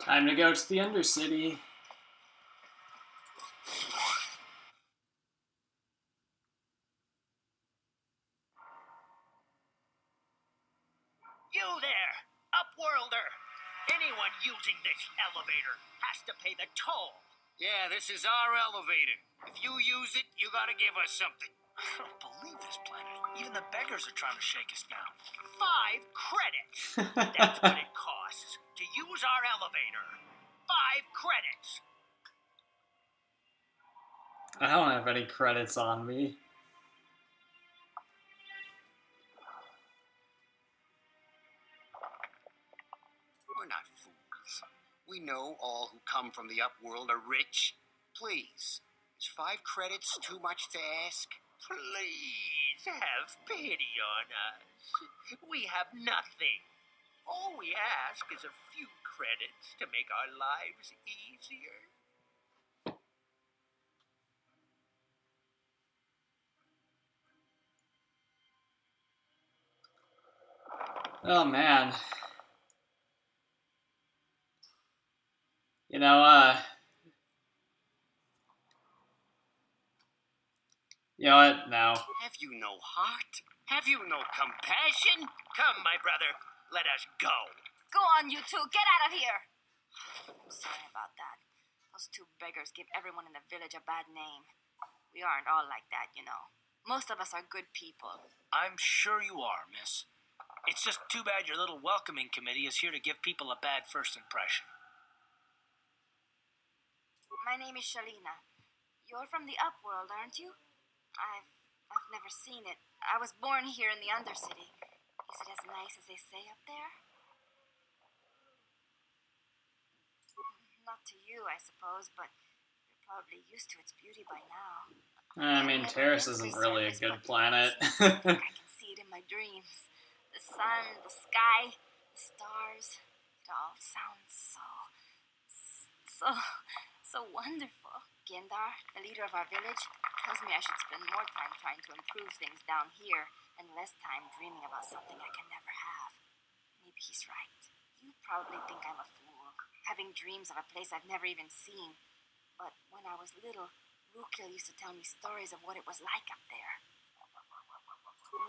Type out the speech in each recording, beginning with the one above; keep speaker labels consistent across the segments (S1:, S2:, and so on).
S1: Time to go to the Undercity.
S2: You there, Upworlder! Anyone using this elevator has to pay the toll.
S3: Yeah, this is our elevator. If you use it, you gotta give us something.
S2: I don't believe this planet. Even the beggars are trying to shake us down. 5 credits. That's what it costs to use our elevator. 5 credits.
S1: I don't have any credits on me.
S3: We're not fools. We know all who come from the Upworld are rich. Please, is 5 credits too much to ask?
S2: Please have pity on us. We have nothing. All we ask is a few credits to make our lives easier.
S1: Oh man. You know, you know what? No.
S3: Have you no heart? Have you no compassion?
S2: Come, my brother, let us go.
S4: Go on, you two. Get out of here. Sorry about that. Those 2 beggars give everyone in the village a bad name. We aren't all like that, you know. Most of us are good people.
S5: I'm sure you are, miss. It's just too bad your little welcoming committee is here to give people a bad first impression.
S4: My name is Shalina. You're from the Upworld, aren't you? I've never seen it. I was born here in the Undercity. Is it as nice as they say up there? Not to you, I suppose, but you're probably used to its beauty by now.
S1: I mean, Terrace isn't really a good planet.
S4: I can see it in my dreams. The sun, the sky, the stars. It all sounds so wonderful. Gendar, the leader of our village, tells me I should spend more time trying to improve things down here and less time dreaming about something I can never have. Maybe he's right. You probably think I'm a fool, having dreams of a place I've never even seen. But when I was little, Rukil used to tell me stories of what it was like up there.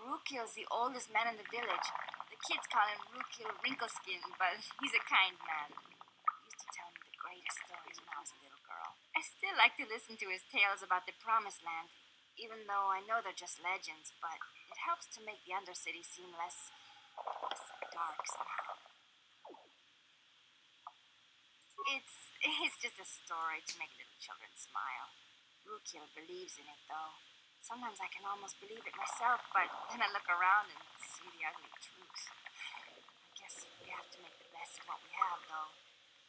S4: Rukil's the oldest man in the village. The kids call him Rukil Wrinkleskin, but he's a kind man. He used to tell me the greatest stories when I was a little girl. I still like to listen to his tales about the Promised Land, even though I know they're just legends, but it helps to make the Undercity seem less dark somehow. It's just a story to make little children smile. Rukil believes in it, though. Sometimes I can almost believe it myself, but then I look around and see the ugly truth. I guess we have to make the best of what we have, though.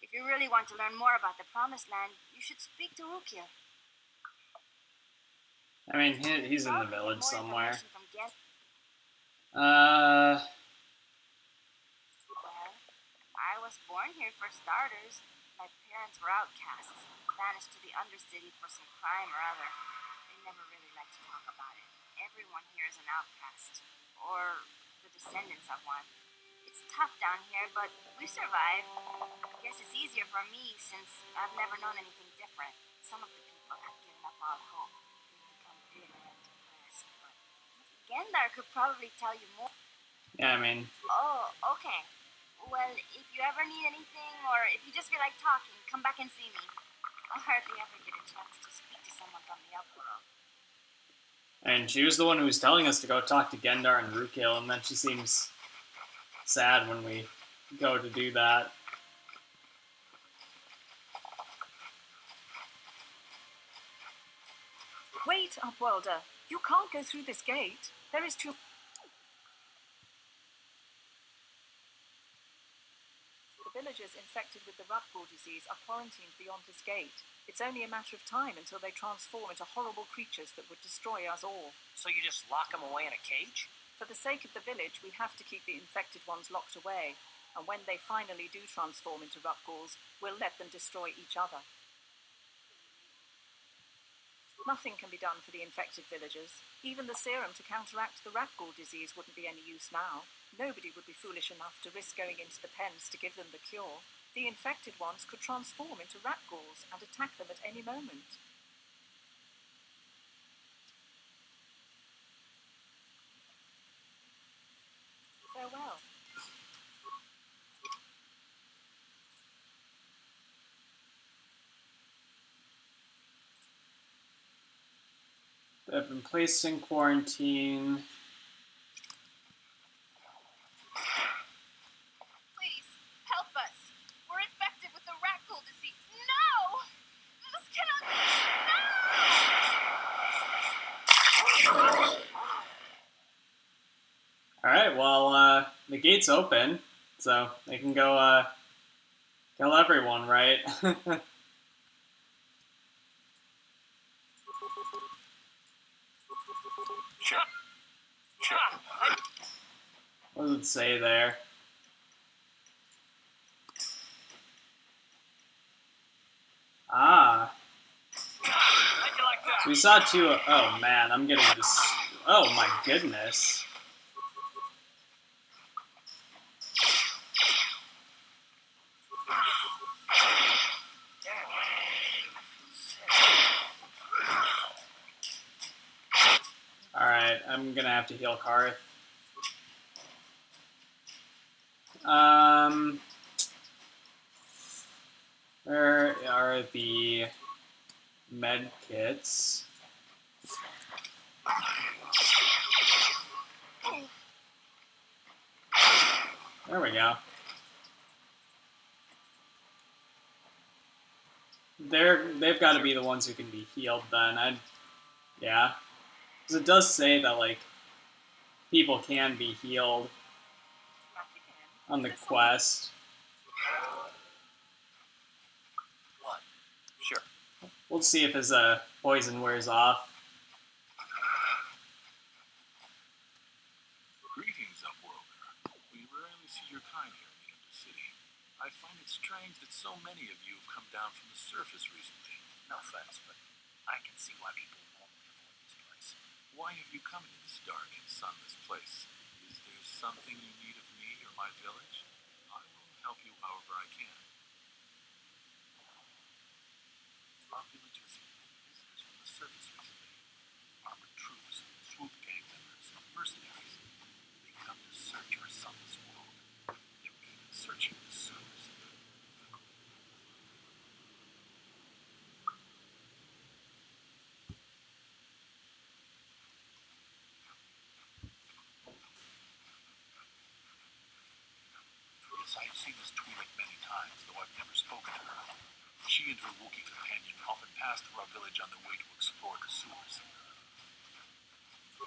S4: If you really want to learn more about the Promised Land, you should speak to Rukil.
S1: I mean, he's in the village somewhere.
S4: Well, I was born here for starters. My parents were outcasts, vanished to the Undercity for some crime or other. They never really liked to talk about it. Everyone here is an outcast, or the descendants of one. It's tough down here, but we survive. I guess it's easier for me since I've never known anything different. Some of the people have given up all hope. They've become bitter and depressed, but Gendar could probably tell you more.
S1: Yeah, I mean...
S4: Oh, okay. Well, if you ever need anything, or if you just feel like talking, come back and see me. I'll hardly ever get a chance to speak to someone from the Upworld.
S1: And she was the one who was telling us to go talk to Gendar and Rukil, and then she seems sad when we go to do that.
S6: Wait, Upworlder. You can't go through this gate. There is too... The villagers infected with the Rakghoul disease are quarantined beyond this gate. It's only a matter of time until they transform into horrible creatures that would destroy us all.
S5: So you just lock them away in a cage?
S6: For the sake of the village, we have to keep the infected ones locked away. And when they finally do transform into Rakghouls, we'll let them destroy each other. Nothing can be done for the infected villagers. Even the serum to counteract the Rakghoul disease wouldn't be any use now. Nobody would be foolish enough to risk going into the pens to give them the cure. The infected ones could transform into Rakghouls and attack them at any moment. Farewell.
S1: They've been placed in quarantine.
S4: Please, help us. We're infected with the Rackghoul disease. No! This cannot be. No!
S1: Alright, well, the gate's open, so they can go, kill everyone, right? What does it say there? Ah. So we saw two. Oh man, I'm getting this. Oh my goodness. Alright, I'm gonna have to heal Karth. Where are the med kits? There we go. They've got to be the ones who can be healed then. Yeah. Because it does say that, like, people can be healed on the quest.
S2: What? Sure.
S1: We'll see if his poison wears off.
S7: Greetings, Upworlder. We rarely see your kind here in the Undercity. I find it strange that so many of you have come down from the surface recently.
S5: No offense, but I can see why people won't avoid this place.
S7: Why have you come into this dark and sunless place? Is there something you need of me or my village? I will help you however I can. Our village has seen many visitors from the surface recently. Armored troops, swoop gang members, mercenaries. They come to search our sunless world. They're even searching the sewers. Yes, I have seen this Twi'lek many times, though I've never spoken to her. She and her Wookiee companion often pass through our village on their way to explore the sewers.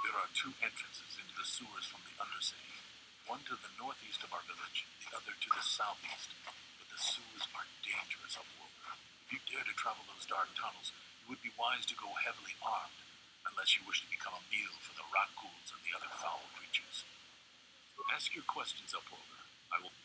S7: There are two entrances into the sewers from the Undercity. One to the northeast of our village, the other to the southeast. But the sewers are dangerous, Upworlder. If you dare to travel those dark tunnels, it would be wise to go heavily armed, unless you wish to become a meal for the Rakghouls and the other foul creatures. Ask your questions, Upworlder. I will...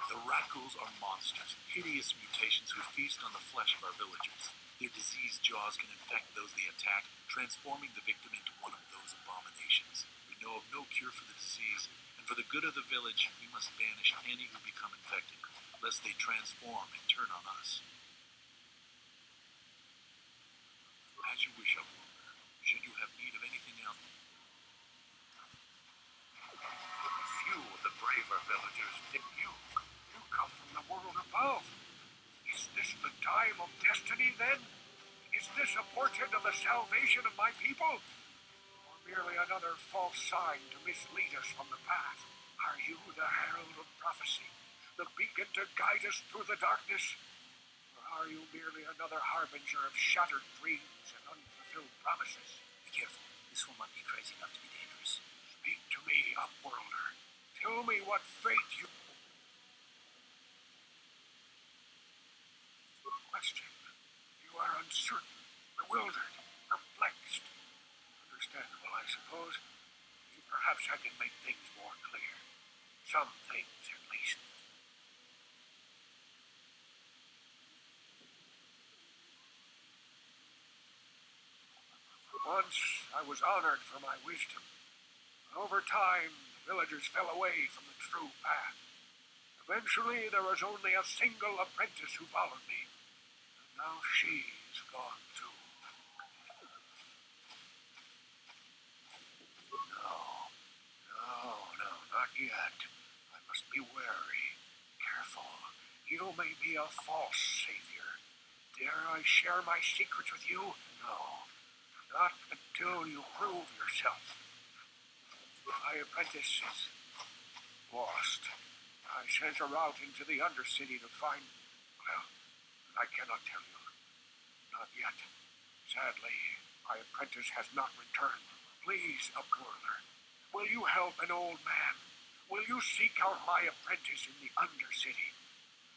S7: The Rakghouls are monsters, hideous mutations who feast on the flesh of our villagers. Their diseased jaws can infect those they attack, transforming the victim into one of those abominations. We know of no cure for the disease, and for the good of the village, we must banish any who become infected, lest they transform and turn on us. As you wish, Upworlder. Should you have need of anything else?
S2: Few of the braver villagers than you. You come from the world above. Is this the time of destiny, then? Is this a portent of the salvation of my people? Or merely another false sign to mislead us from the path? Are you the herald of prophecy, the beacon to guide us through the darkness? Or are you merely another harbinger of shattered dreams and unfulfilled promises?
S5: Be careful. This one might be crazy enough to be dangerous.
S2: Speak to me, Upworlder. Tell me what fate you... Question. You are uncertain, bewildered, perplexed. Understandable, I suppose. Perhaps I can make things more clear. Some things, at least. Once I was honored for my wisdom. Over time, the villagers fell away from the true path. Eventually, there was only a single apprentice who followed me. And now she's gone too. No, no, not yet. I must be wary. Careful. You may be a false savior. Dare I share my secrets with you? No. Not until you prove yourself. My apprentice is lost. I sent her out into the Undercity to find... Well, I cannot tell you. Not yet. Sadly, my apprentice has not returned. Please, Upworlder, will you help an old man? Will you seek out my apprentice in the Undercity?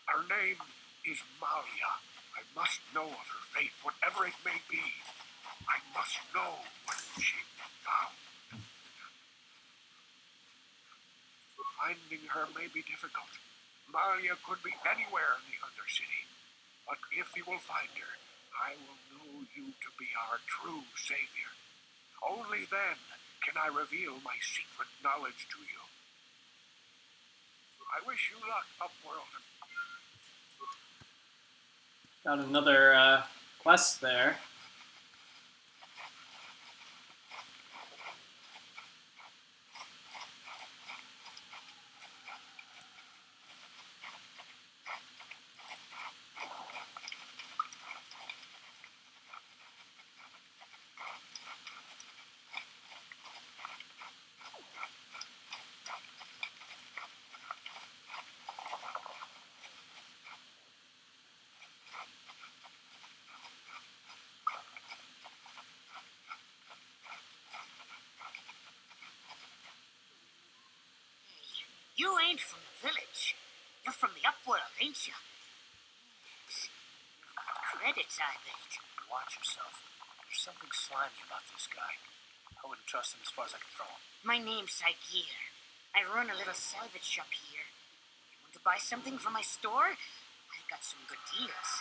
S2: Her name is Malia. I must know of her fate, whatever it may be. I must know what she found. Finding her may be difficult. Malia could be anywhere in the Undercity. But if you will find her, I will know you to be our true savior. Only then can I reveal my secret knowledge to you. I wish you luck, Upworlder.
S1: Got another quest there.
S4: You ain't from the village. You're from the Upworld, ain't you? You've got credits, I bet.
S5: Watch yourself. There's something slimy about this guy. I wouldn't trust him as far as I could throw him.
S4: My name's Saigir. I run a little salvage shop here. You want to buy something from my store? I've got some good deals.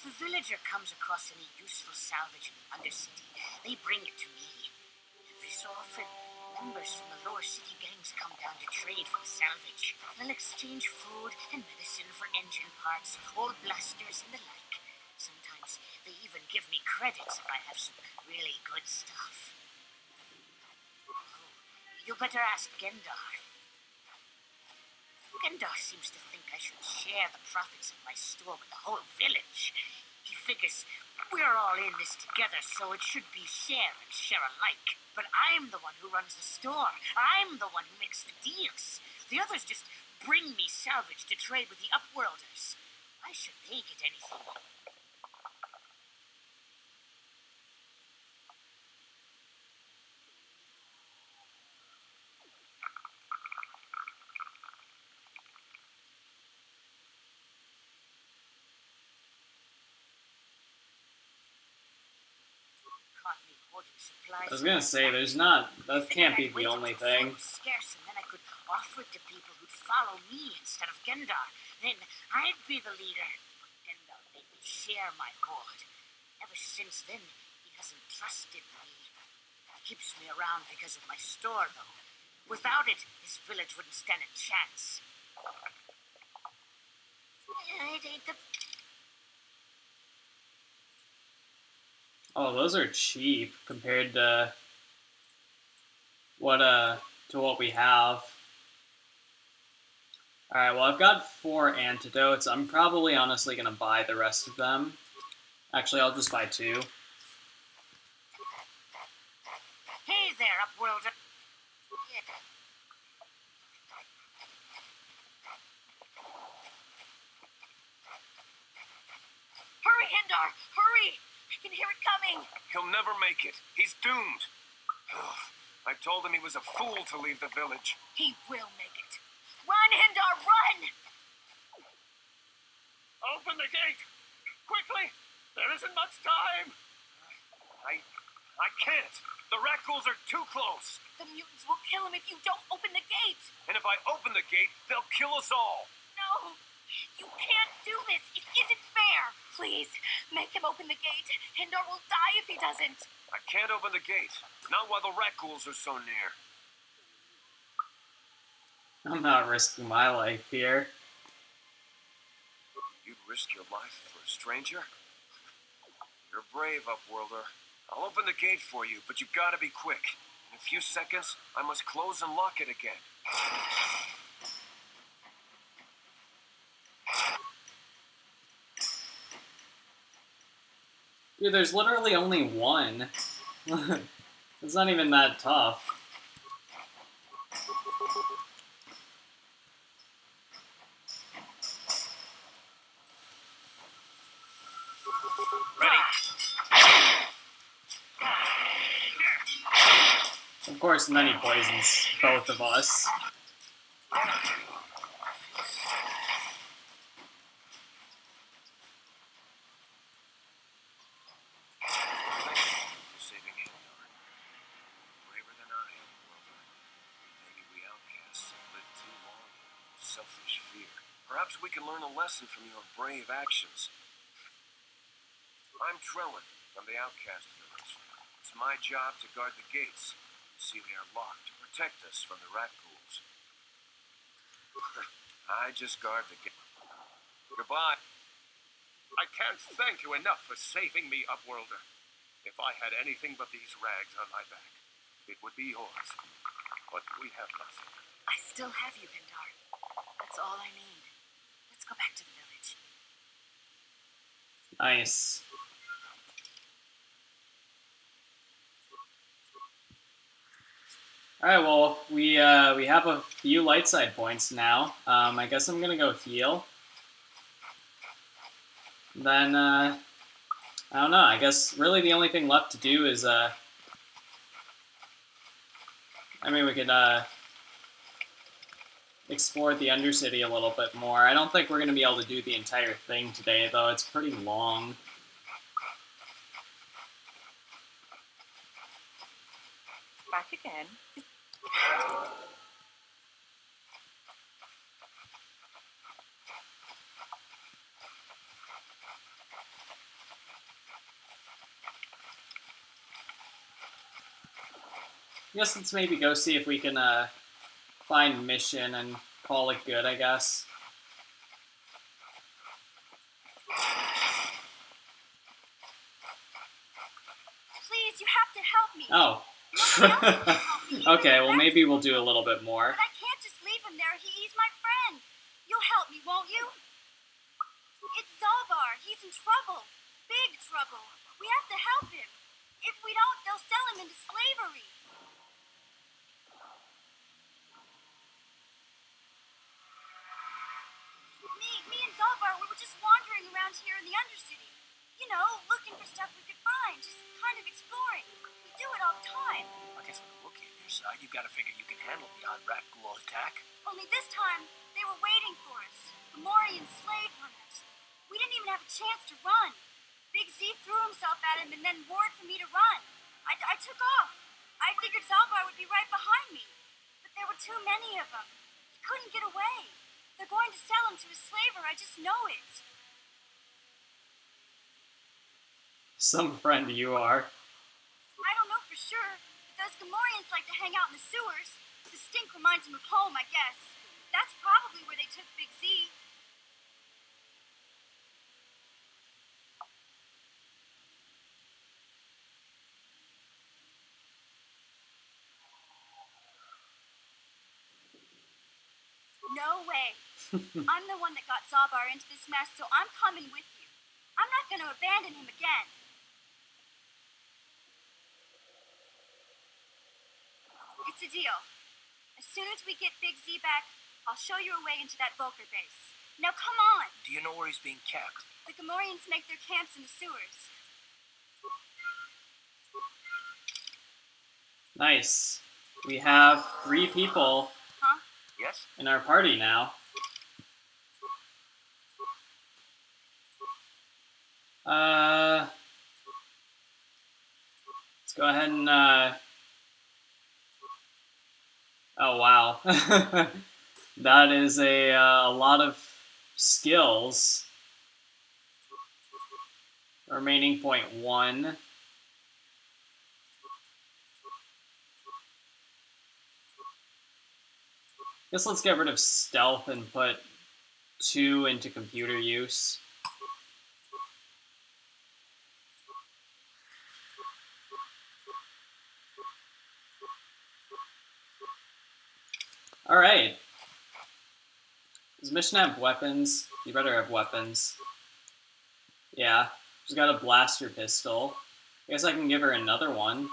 S4: If a villager comes across any useful salvage in the Undercity, they bring it to me. Every so often, members from the lower city gangs come down to trade for the salvage. They'll exchange food and medicine for engine parts, old blasters, and the like. Sometimes they even give me credits if I have some really good stuff. Oh, you better ask Gendar. Gendar seems to think I should share the profits of my store with the whole village. He figures we're all in this together, so it should be share and share alike. But I'm the one who runs the store. I'm the one who makes the deals. The others just bring me salvage to trade with the Upworlders. Why should they get anything? Caught me hoarding supplies.
S1: I was gonna say, there's not. That can't be the only thing.
S4: Scarce, and then I could offer it to people who'd follow me instead of Gendar. Then I'd be the leader. But Gendar made me share my hoard. Ever since then, he hasn't trusted me. He keeps me around because of my store, though. Without it, this village wouldn't stand a chance. It ain't the...
S1: Oh, those are cheap compared to what we have. Alright, well, I've got 4 antidotes. I'm probably honestly gonna buy the rest of them. Actually, I'll just buy 2.
S4: Hey there, Upworlder. Yeah. Hurry, Gendar! Hurry! I can hear it coming!
S2: He'll never make it. He's doomed. I told him he was a fool to leave the village.
S4: He will make it. Run, Gendar, run!
S2: Open the gate! Quickly! There isn't much time! I can't. The Rakghouls are too close.
S6: The mutants will kill him if you don't open the gate!
S2: And if I open the gate, they'll kill us all.
S6: No! You can't do this! It isn't fair! Please, make him open the gate. Gendar will die if he doesn't.
S2: I can't open the gate. Not while the Rakghouls are so near.
S1: I'm not risking my life here.
S2: You'd risk your life for a stranger? You're brave, Upworlder. I'll open the gate for you, but you gotta be quick. In a few seconds, I must close and lock it again.
S1: Dude, there's literally only one. It's not even that tough.
S5: Ready?
S1: Of course, and then he poisons both of us.
S2: You're saving him, Darn. You're braver than I am, Upworlder. Maybe we outcasts have lived too long in selfish fear. Perhaps we can learn a lesson from your brave actions. I'm Trellin, from the Outcast Village. It's my job to guard the gates. See, they are locked to protect us from the Rakghouls. I just guard the gate. Goodbye. I can't thank you enough for saving me, Upworlder. If I had anything but these rags on my back, it would be yours. But we have nothing.
S4: I still have you, Pindar. That's all I need. Let's go back to the village.
S1: Nice. Alright, well, we have a few light side points now. I guess I'm gonna go heal. Then, I don't know, I guess really the only thing left to do is, I mean, we could, explore the Undercity a little bit more. I don't think we're gonna be able to do the entire thing today, though. It's pretty long.
S6: Back again.
S1: I guess let's maybe go see if we can, find mission and call it good, I guess.
S4: Please, you have to help me.
S1: Oh.
S4: Nobody else can help me.
S1: Okay, well maybe we'll do a little bit more.
S4: But I can't just leave him there. He's my friend. You'll help me, won't you? It's Zalbar. He's in trouble. Big trouble. We have to help him. If we don't, they'll sell him into slavery. Me and Zalbar, we were just wandering around here in the Undercity. You know, looking for stuff we could find. Just kind of exploring. We do it all the time.
S5: I guess from the look at your side, you've got to figure you can handle the odd Rakghoul attack.
S4: Only this time, they were waiting for us. The Morian slave hunters. We didn't even have a chance to run. Big Z threw himself at him and then roared for me to run. I took off. I figured Zalbar would be right behind me. But there were too many of them. He couldn't get away. They're going to sell him to a slaver. I just know it.
S1: Some friend you are.
S4: I don't know for sure, but those Gamorreans like to hang out in the sewers. The stink reminds them of home, I guess. That's probably where they took Big Z. No way. I'm the one that got Zalbar into this mess, so I'm coming with you. I'm not going to abandon him again. It's a deal. As soon as we get Big Z back, I'll show you a way into that Vulkar Base. Now come on!
S5: Do you know where he's being kept?
S4: The Gamorreans make their camps in the sewers.
S1: Nice. We have 3 people
S5: Yes?
S1: in our party now. Let's go ahead and, oh, wow. That is a lot of skills. Remaining point 1. Guess let's get rid of stealth and put 2 into computer use. Alright. Does mission have weapons? You better have weapons. Yeah. She's got a blaster pistol. I guess I can give her another one.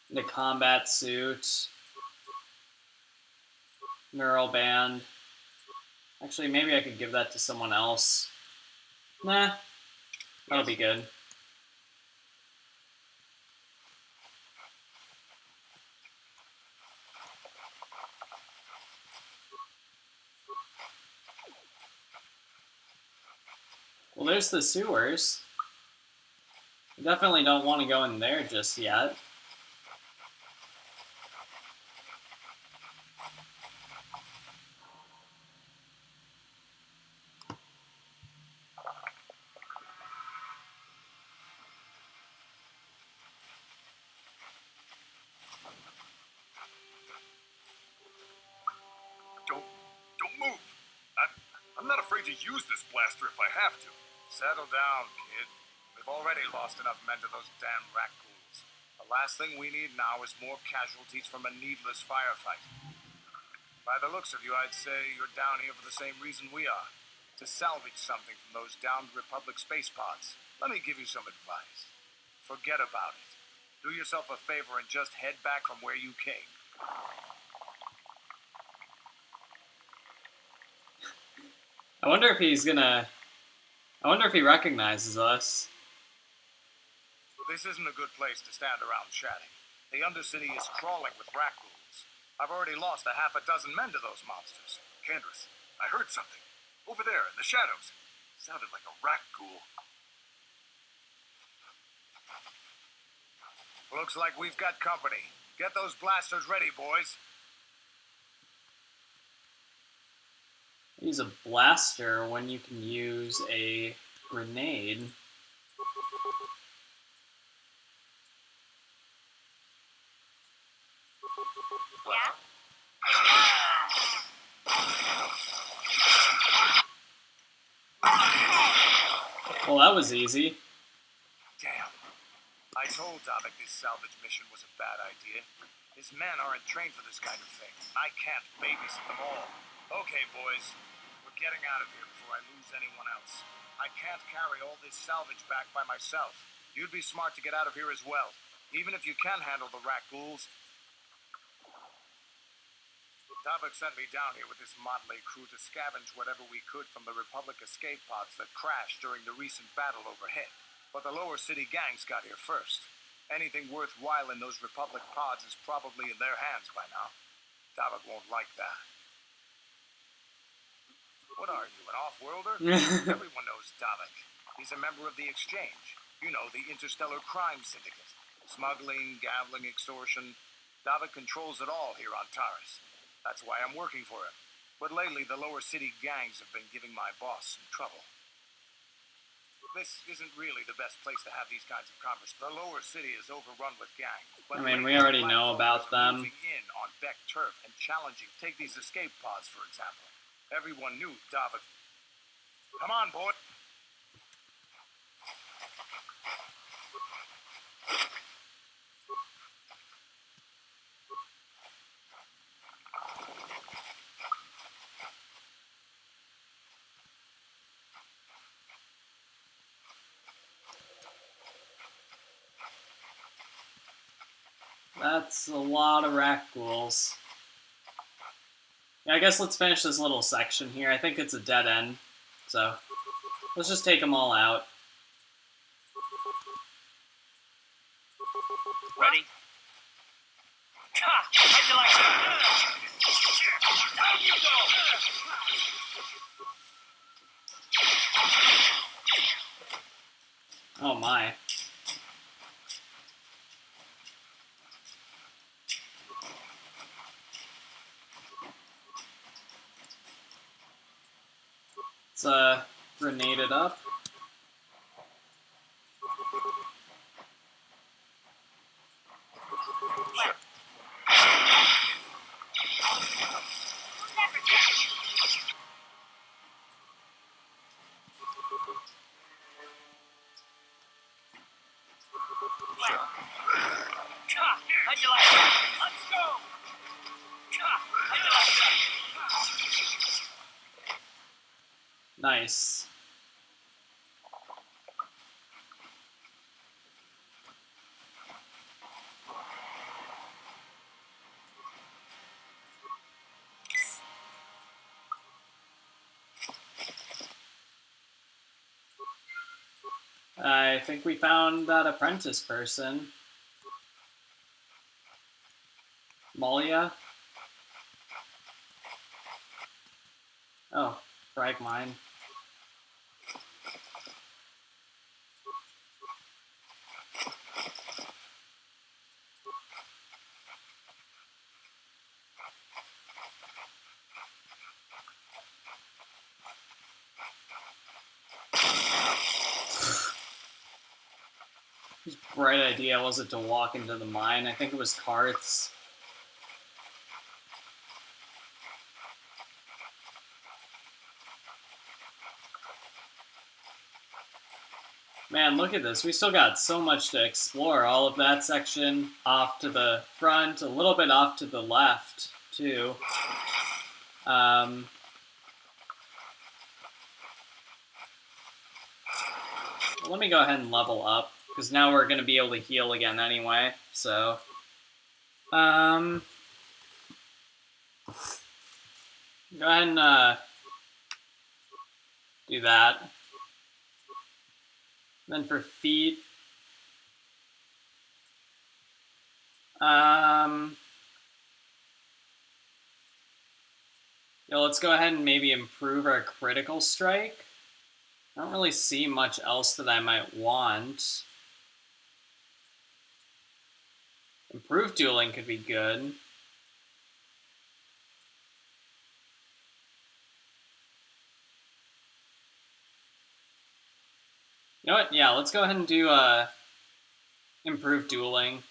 S1: The combat suit. Neural band. Actually, maybe I could give that to someone else. Nah. That'll be good. Well, there's the sewers. I definitely don't want to go in there just yet.
S2: Don't move. I'm not afraid to use this blaster if I have to. Settle down, kid. We've already lost enough men to those damn Rakghouls. The last thing we need now is more casualties from a needless firefight. By the looks of you, I'd say you're down here for the same reason we are. To salvage something from those downed Republic space pods. Let me give you some advice. Forget about it. Do yourself a favor and just head back from where you came.
S1: I wonder if he's gonna... I wonder if he recognizes us.
S2: This isn't a good place to stand around chatting. The Undercity is crawling with Rakghouls. I've already lost a half a dozen men to those monsters. Candace, I heard something. Over there in the shadows. Sounded like a Rakghoul. Looks like we've got company. Get those blasters ready, boys.
S1: Use a blaster when you can use a grenade.
S4: Yeah?
S1: Well, that was easy.
S2: Damn. I told Davik this salvage mission was a bad idea. His men aren't trained for this kind of thing. I can't babysit them all. Okay, boys. We're getting out of here before I lose anyone else. I can't carry all this salvage back by myself. You'd be smart to get out of here as well. Even if you can handle the Rakghouls. Davik sent me down here with this motley crew to scavenge whatever we could from the Republic escape pods that crashed during the recent battle overhead. But the lower city gangs got here first. Anything worthwhile in those Republic pods is probably in their hands by now. Davik won't like that. What are you, an off-worlder? Everyone knows Davik. He's a member of the Exchange. You know, the interstellar crime syndicate. Smuggling, gambling, extortion. Davik controls it all here on Taris. That's why I'm working for him. But lately, the lower city gangs have been giving my boss some trouble. This isn't really the best place to have these kinds of conversations. The lower city is overrun with gangs.
S1: I mean, we already know about them.
S2: Moving in on Beck turf and challenging. Take these escape pods, for example. Everyone knew Davik. Come on, boy.
S1: That's a lot of Rakghouls. Yeah, I guess let's finish this little section here. I think it's a dead end. So, let's just take them all out.
S5: Ready? Ha! How'd you like that? Down you go!
S1: Oh my. Let's grenade it up.
S4: We'll never catch you.
S5: How'd you like that? Let's go! How'd you like that?
S1: Nice. I think we found that apprentice person. Malia? Oh, frag mine. Whose bright idea was it to walk into the mine? I think it was Karth's. Man, look at this. We still got so much to explore. All of that section off to the front, a little bit off to the left, too. Let me go ahead and level up, because now we're going to be able to heal again anyway, so... Go ahead and, do that. Then for feet... Yeah, let's go ahead and maybe improve our critical strike. I don't really see much else that I might want. Improved dueling could be good. You know what? Yeah, let's go ahead and do improved dueling.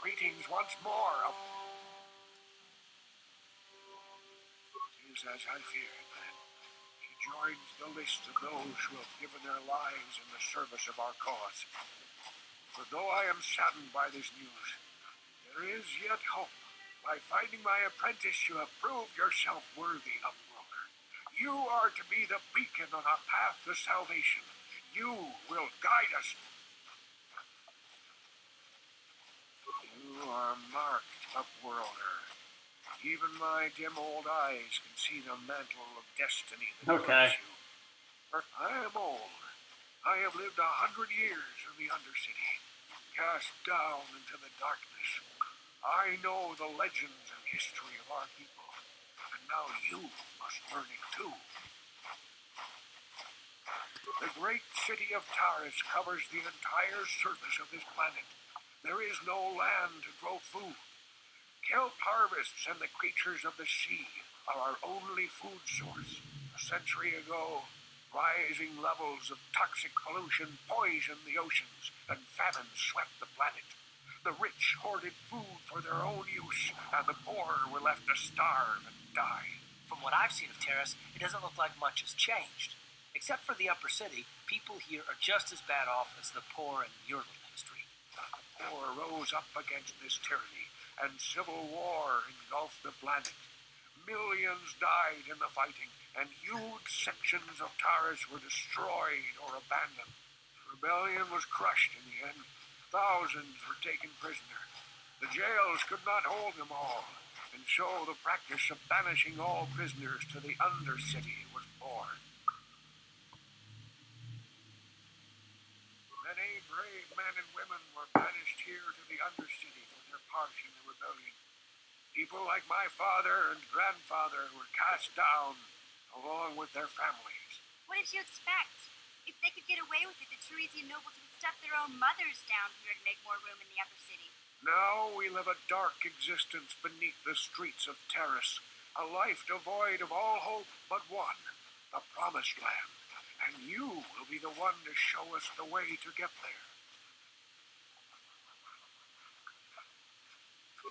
S2: Greetings once more. It is as I feared then. She joins the list of those who have given their lives in the service of our cause. For though I am saddened by this news, there is yet hope. By finding my apprentice, you have proved yourself worthy of Vulkar. You are to be the beacon on our path to salvation. You will guide us. You are marked, Upworlder. Even my dim old eyes can see the mantle of destiny that covers you. I am old. I have lived 100 years in the Undercity, cast down into the darkness. I know the legends and history of our people, and now you must learn it too. The great city of Taris covers the entire surface of this planet. There is no land to grow food. Kelp harvests and the creatures of the sea are our only food source. A century ago, rising levels of toxic pollution poisoned the oceans, and famine swept the planet. The rich hoarded food for their own use, and the poor were left to starve and die.
S5: From what I've seen of Terrace, it doesn't look like much has changed. Except for the upper city, people here are just as bad off as the poor in your little history.
S2: The poor rose up against this tyranny, and civil war engulfed the planet. Millions died in the fighting, and huge sections of Taris were destroyed or abandoned. The rebellion was crushed in the end. Thousands were taken prisoner. The jails could not hold them all, and so the practice of banishing all prisoners to the Undercity was born. Many brave men and women were banished here to the Undercity for their part in the rebellion. People like my father and grandfather were cast down, along with their families.
S4: What did you expect? If they could get away with it, the Teresian nobles would stuff their own mothers down here to make more room in the upper city.
S2: Now we live a dark existence beneath the streets of Taris, A life devoid of all hope but one, the Promised Land. And you will be the one to show us the way to get there.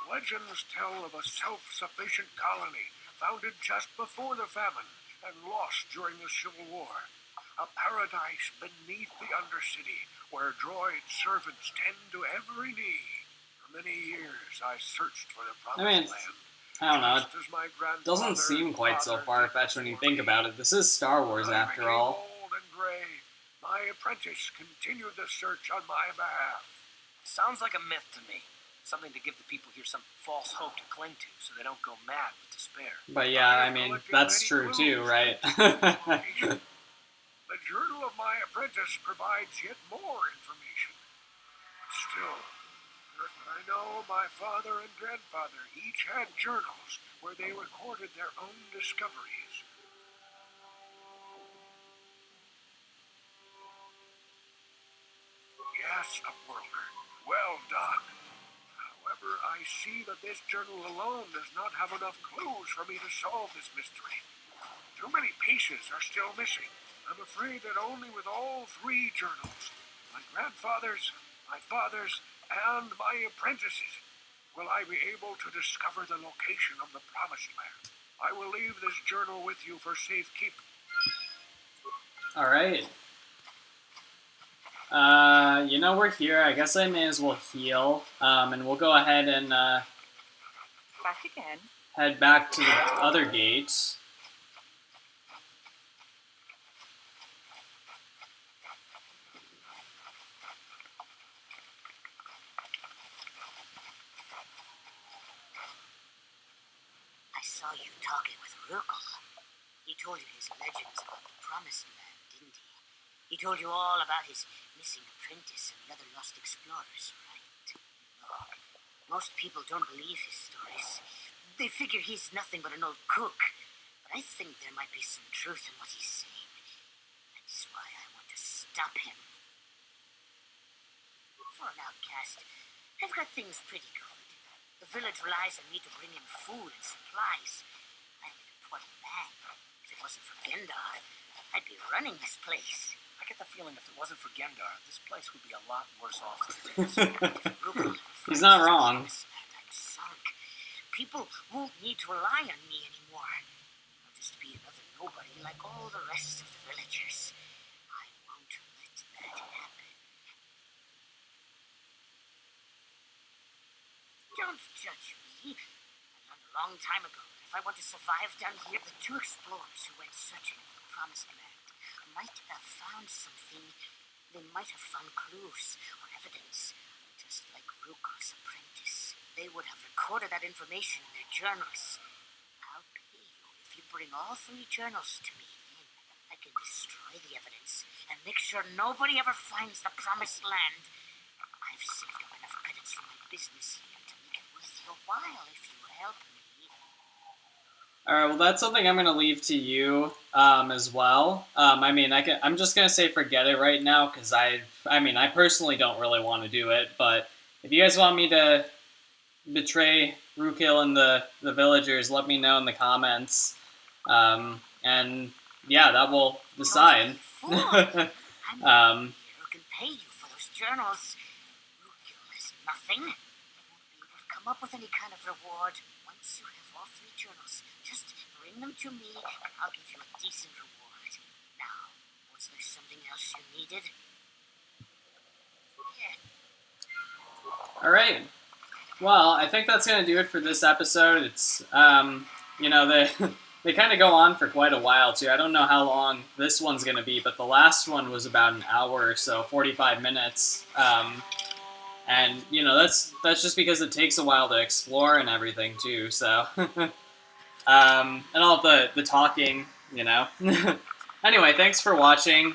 S2: Legends tell of a self-sufficient colony founded just before the famine and lost during the Civil War. A paradise beneath the Undercity where droid servants tend to every need. For many years I searched for the Promised Land.
S1: I don't know.
S2: Just as my
S1: It doesn't
S2: grandfather
S1: seem
S2: and
S1: quite so
S2: father
S1: far-fetched when
S2: did
S1: you
S2: before
S1: think
S2: me.
S1: about it. This is Star Wars
S2: I
S1: after
S2: became
S1: all.
S2: old and gray. My apprentice continued the search on my behalf.
S5: Sounds like a myth to me. Something to give the people here some false hope to cling to so they don't go mad with despair.
S1: But yeah, I mean, that's true too, right?
S2: The journal of my apprentice provides yet more information. But still, I know my father and grandfather each had journals where they recorded their own discoveries. Yes, Upworlder. Well done. However, I see that this journal alone does not have enough clues for me to solve this mystery. Too many pieces are still missing. I'm afraid that only with all three journals, my grandfather's, my father's, and my apprentice's, will I be able to discover the location of the Promised Land. I will leave this journal with you for safekeeping.
S1: Alright. You know we're here. I guess I may as well heal. And we'll go ahead and
S6: Back again.
S1: head back to the other gates.
S4: I saw you talking with Rakghouls. He told you his legends about the Promised Land, didn't he? He told you all about his missing apprentice and the other lost explorers, right? No. Most people don't believe his stories. They figure he's nothing but an old cook. But I think there might be some truth in what he's saying. That's why I want to stop him. For an outcast, I've got things pretty good. The village relies on me to bring in food and supplies. I'm an important man. If it wasn't for Gendar, I'd be running this place.
S5: I get the feeling if it wasn't for Gendar, this place would be a lot worse off than it is.
S1: He's not wrong.
S4: I'm sunk. People won't need to rely on me anymore. I'll just be another nobody like all the rest of the villagers. I won't let that happen. Don't judge me. I learned a long time ago that if I want to survive down here, the two explorers who went searching for the Promised Land might have found something. They might have found clues or evidence, just like Rakghouls' apprentice. They would have recorded that information in their journals. I'll pay you if you bring all three journals to me. Then I can destroy the evidence and make sure nobody ever finds the Promised Land. I've saved up enough credits from my business here to make it worth your while if you help me.
S1: Alright, well that's something I'm going to leave to you as well. I mean, I'm just going to say forget it right now because I personally don't really want to do it, but if you guys want me to betray Rakghoul and the villagers, let me know in the comments. And yeah, that will decide.
S4: I'm who can pay you for those journals. Rakghoul is nothing. You won't be able to come up with any kind of reward. Once you have all three journals, just bring them to me and I'll give you a decent reward. Now, was there something else you needed? Yeah.
S1: Alright. Well, I think that's going to do it for this episode. It's, you know, they kind of go on for quite a while, too. I don't know how long this one's going to be, but the last one was about an hour or so, 45 minutes. And, you know, that's just because it takes a while to explore and everything, too, so. And all of the talking, you know. Anyway, thanks for watching.